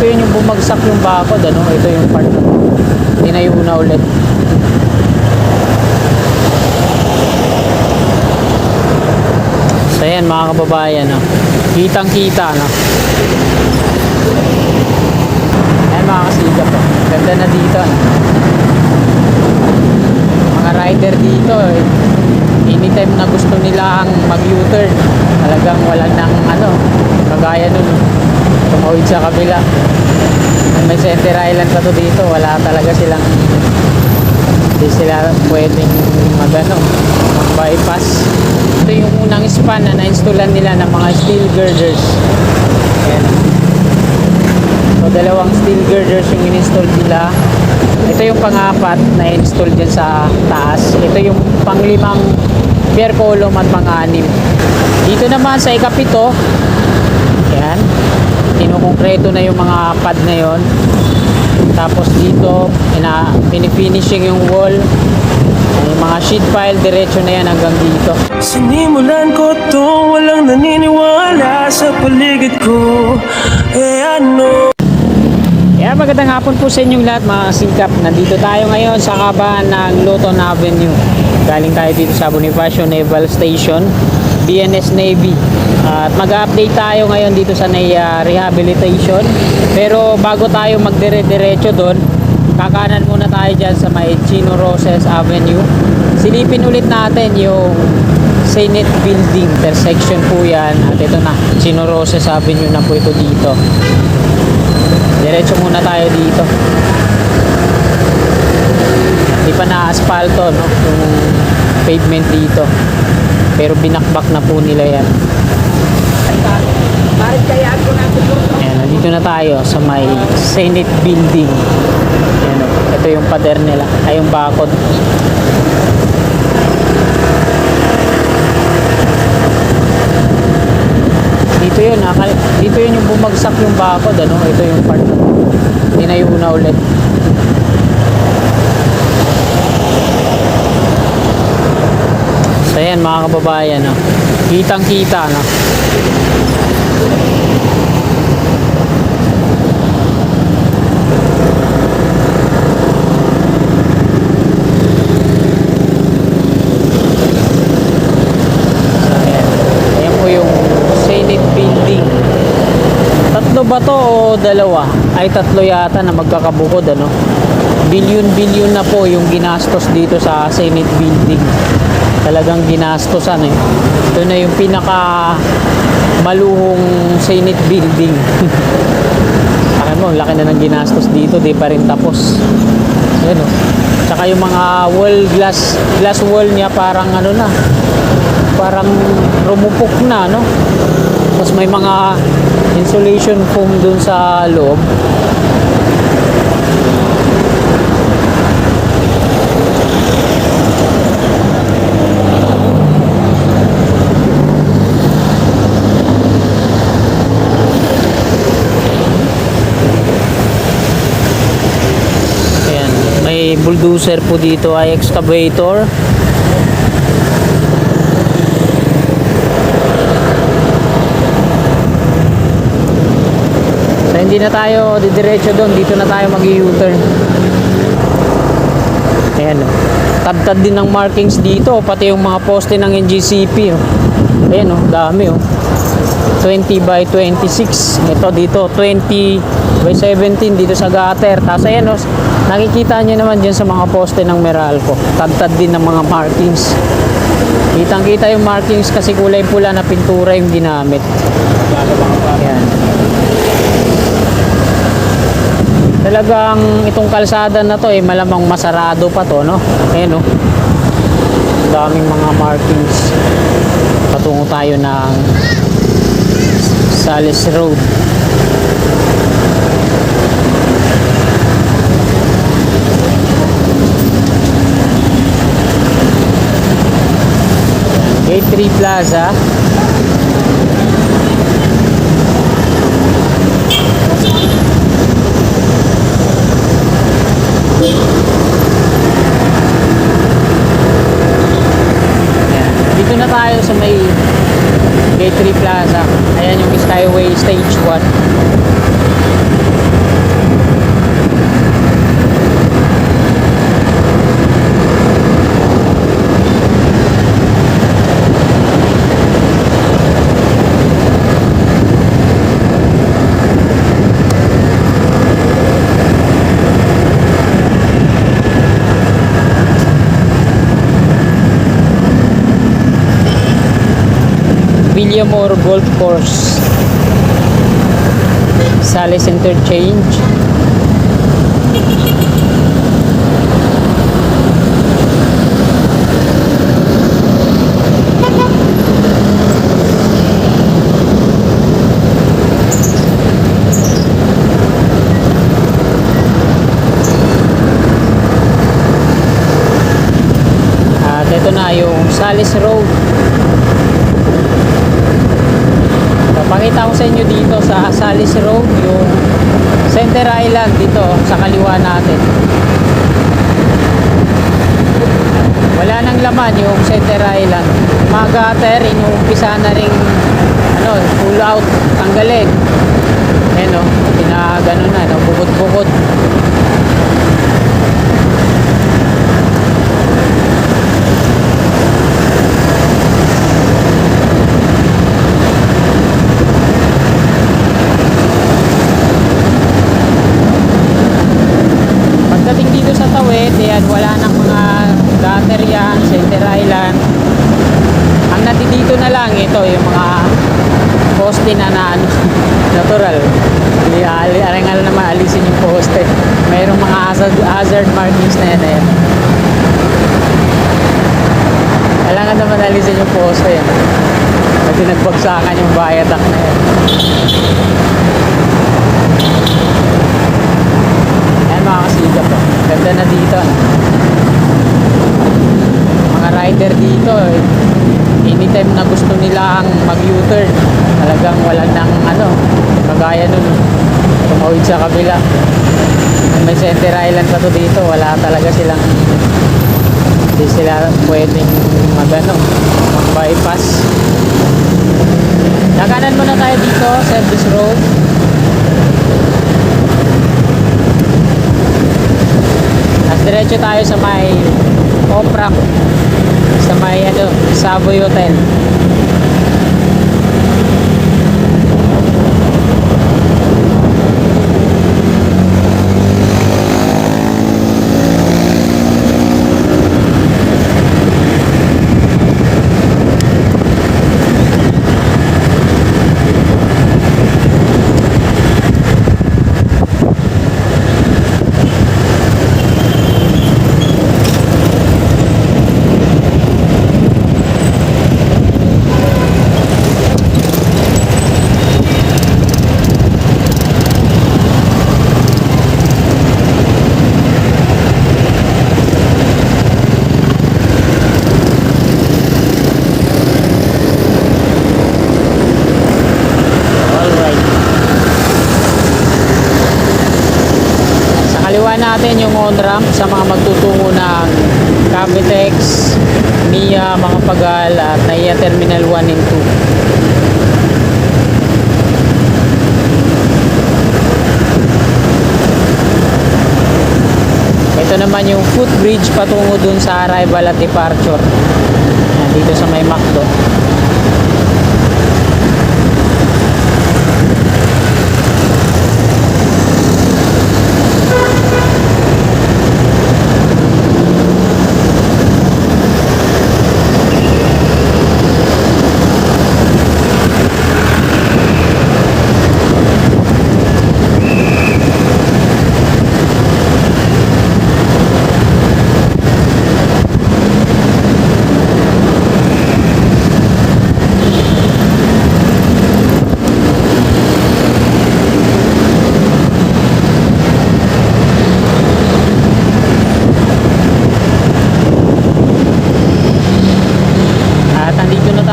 po yun yung bumagsak yung bakod, ano? Ito yung part na tinayo na ulit. So ayan mga kababayan, no? Kitang kita, no? Ayan mga kasigap, no? Ganda na dito, no? Mga rider dito, anytime na gusto nilang mag U-turn, talagang wala nang ano, kagaya nun, tumawid sa kabila. May center island pa to dito, wala talaga silang, hindi sila pwedeng mag-bypass. Ito yung unang span na na-installan nila ng mga steel girders. Ayan. So dalawang steel girders yung in-install nila. Ito yung pang-apat na install dyan sa taas. Ito yung pang-limang pier column at pang-anim. Dito naman sa ikapito, yan, kinukongkreto na yung mga pad na yon. Tapos dito pinifinishing yung wall. Yung mga sheet pile diretso na yan hanggang dito. Sinimulan ko to, walang naniniwala sa paligid ko. Ano? Kaya magandang hapon po sa inyong lahat mga singkap. Nandito tayo ngayon sa kabahan ng Luton Avenue. Galing tayo dito sa Bonifacio Naval Station, BNS Navy. At mag-update tayo ngayon dito sa rehabilitation. Pero bago tayo magdire-diretso doon, kakanan muna tayo dyan sa may Chino Roses Avenue. Silipin ulit natin yung Senate Building, intersection po yan. At ito na, Chino Roses Avenue na po ito dito. Diretso muna tayo dito. Hindi pa na-asphalto, no? Yung pavement dito. Pero binakbak na po nila yan. Ayan, nandito na tayo sa may Senate Building. Ayan, ito yung pader nila, ay yung bakod. Dito yun yung bumagsak yung bakod, ano? Ito yung part na tinayo na ulit. So ayan mga kababayan, no? Kitang kita, no? Tatlo ba to o dalawa? Ay tatlo yata na magkakabukod, ano? Bilyon na po yung ginastos dito sa Senate Building. Talagang ginastosan, eh. Ito na yung pinaka maluhong Senate Building. Akin mo, laki na ng ginastos dito, di pa rin tapos. Yan, oh. Tsaka yung mga wall glass wall niya parang ano na, parang rumupok na, no? Tapos may mga insulation foam dun sa loob. Ayan, may bulldozer po dito, ay excavator. Hindi na tayo didiretso doon, dito na tayo mag-U-turn. Ayan, tad-tad din ng markings dito, pati yung mga poste ng NGCP, oh. Ayan, oh, dami, oh. 20 by 26. Ito dito 20 by 17 dito sa gutter. Tapos ayan, oh, nakikita nyo naman dyan sa mga poste ng Meralco, tad-tad din ng mga markings. Kitang kita yung markings kasi kulay pula na pintura yung ginamit. Ayan. Talagang itong kalsada na to, malamang masarado pa to, no? Ayan, oh. Daming mga markings. Patungo tayo ng Sales Road. Gate 3 Plaza. Dito na tayo sa may Gate 3 Plaza. Ayan yung Skyway Stage 1. Villamor Golf Course. Sales Interchange. At ito na yung Sales Road. Pakita ko sa inyo dito sa Sales Road yung Center Island dito sa kaliwa natin. Wala nang laman yung Center Island. Mga gutter, inuumpisa na ring pull out, tanggalin. Ayan o, pinagano na, no? Bukod-bukod. Pagdating dito sa Tawid, ayan, wala nang mga gutter yan, Center Island. Ang nandito na lang ito yung mga poste na natural. Arangal naman alisin yung poste. Mayroong mga hazard markings na yan. Ayan. Kailangan naman alisin yung poste yan. Kasi nagbagsakan yung viaduct na yan. Ayan mga kasigap po. Ganda na dito. Mga rider dito anytime na gusto nilang mag-U-turn, talagang wala nang kagaya nun tumawid sa kabila. May Center Island pa to dito, wala talaga silang, hindi sila pwedeng mag-bypass. Nakanan muna tayo dito, Service Road. At diretso tayo sa may off-ramp, sa may Savoy Hotel. Natin yung on-ramp sa mga magtutungo ng Cavitex, NIA, mga Pagal at NAIA Terminal 1 and 2. Ito naman yung footbridge patungo dun sa arrival at departure. Yan, dito sa may McDo.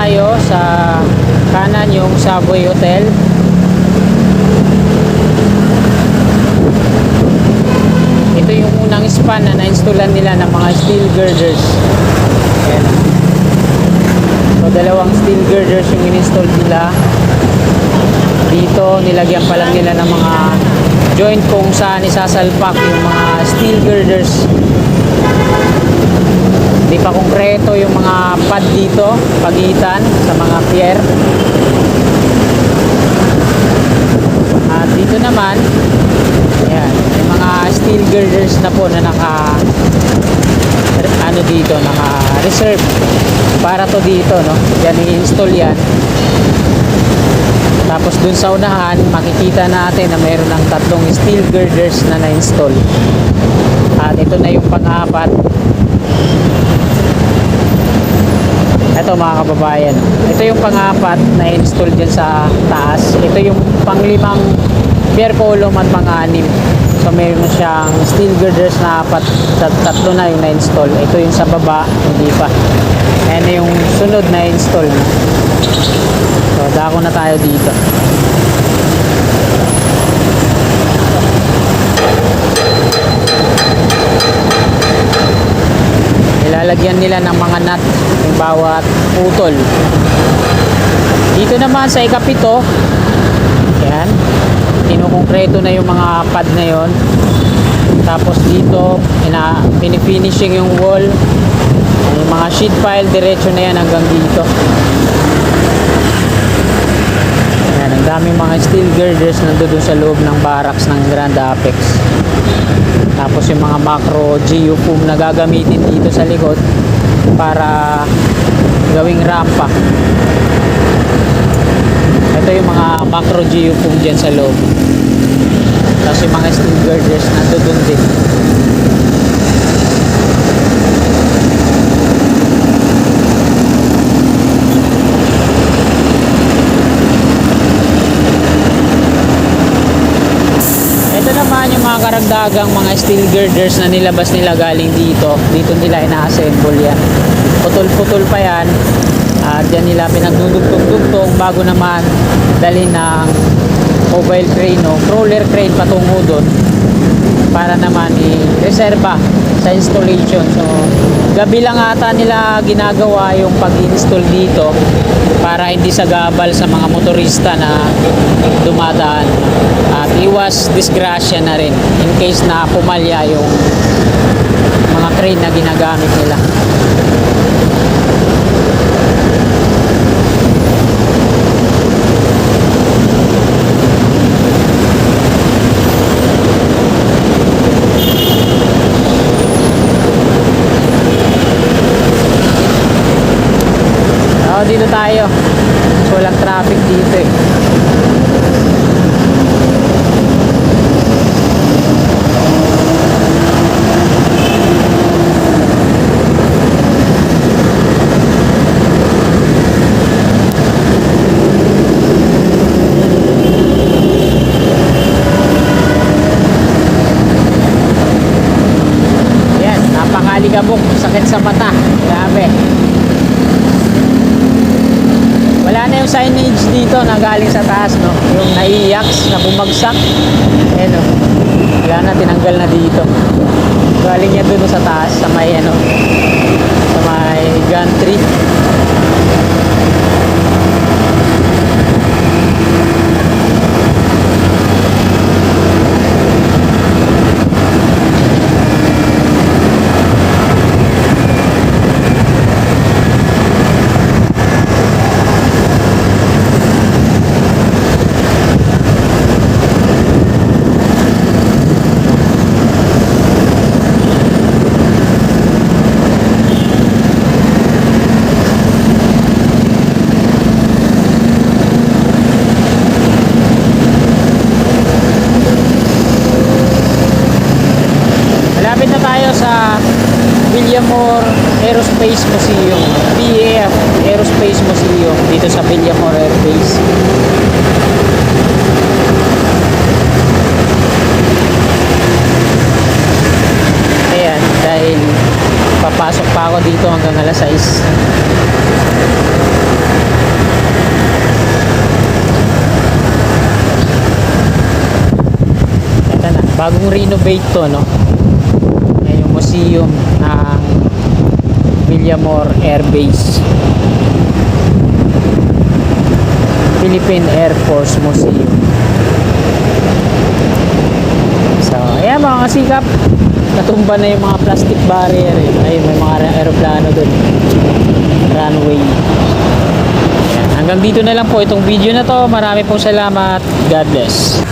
Tayo sa kanan yung Savoy Hotel. Ito yung unang span na na-installan nila ng mga steel girders. Ayan. So dalawang steel girders yung in-install nila. Dito nilagyan pa lang nila ng mga joint kung saan isasalpak yung mga steel girders. Hindi pa konkreto yung mga pad dito, pagitan sa mga pier. At dito naman, ayan, yung mga steel girders na po na naka-reserve para to dito, no? Yan, i-install yan. Tapos dun sa unahan, makikita natin na mayroon ng tatlong steel girders na na-install. At ito na yung pang-apat. Ito mga kababayan, ito yung pang-apat na install dyan sa taas. Ito yung pang-limang bare column at pang-anim. So mayroon siyang steel girders na apat, tatlo na yung na-install. Ito yung sa baba, hindi pa. Ayan na yung sunod na install. So dako na tayo dito. Ilalagyan nila ng mga nut yung bawat putol. Dito naman sa ikapito, yan, kinukongkreto na yung mga pad na yon. Tapos dito pinifinishing yung wall. Yung mga sheet pile diretso na yan hanggang dito. Yan, ang daming mga steel girders nandoon sa loob ng barracks ng Grand Apex. Tapos yung mga macro geofoam na gagamitin dito sa likod para gawing rampa. Ito yung mga macro geofoam dyan sa loob. Tapos yung mga steel girders nandoon din. Ito naman yung mga karagdagang mga steel girders na nilabas nila galing dito. Dito nila ina-assemble yan. Putol-putol pa yan. At yan nila pinagdudugtong-dugtong bago naman dalhin ng mobile crane o crawler crane patungo doon para naman i-reserva sa installation. So gabi lang ata nila ginagawa yung pag-install dito para hindi sagabal sa mga motorista na dumadaan at iwas disgrasya na rin in case na pumalya yung mga crane na ginagamit nila. Dito tayo. Walang traffic dito eh. Yan, napakaligabok, sakit sa mata. Grabe. Wala na yung signage dito na galing sa taas, no? Yung naiiyaks na bumagsak. Ayan, no? Wala na, tinanggal na dito. Galing yan doon sa taas, sa may, ano, sa may gantry. Malapit na tayo sa Villamor Aerospace Museum, BAF Aerospace Museum dito sa Villamor Air Base. Ayan, dahil papasok pa ako dito hanggang alas 6. Ito na, bagong renovate to, no? Museum ng Villamor Air Base, Philippine Air Force Museum. So ayan mga kasikap, natumba na yung mga plastic barrier eh. Ayun, may mga aeroplano dun, runway. Ayan, hanggang dito na lang po itong video na to. Marami pong salamat. God bless.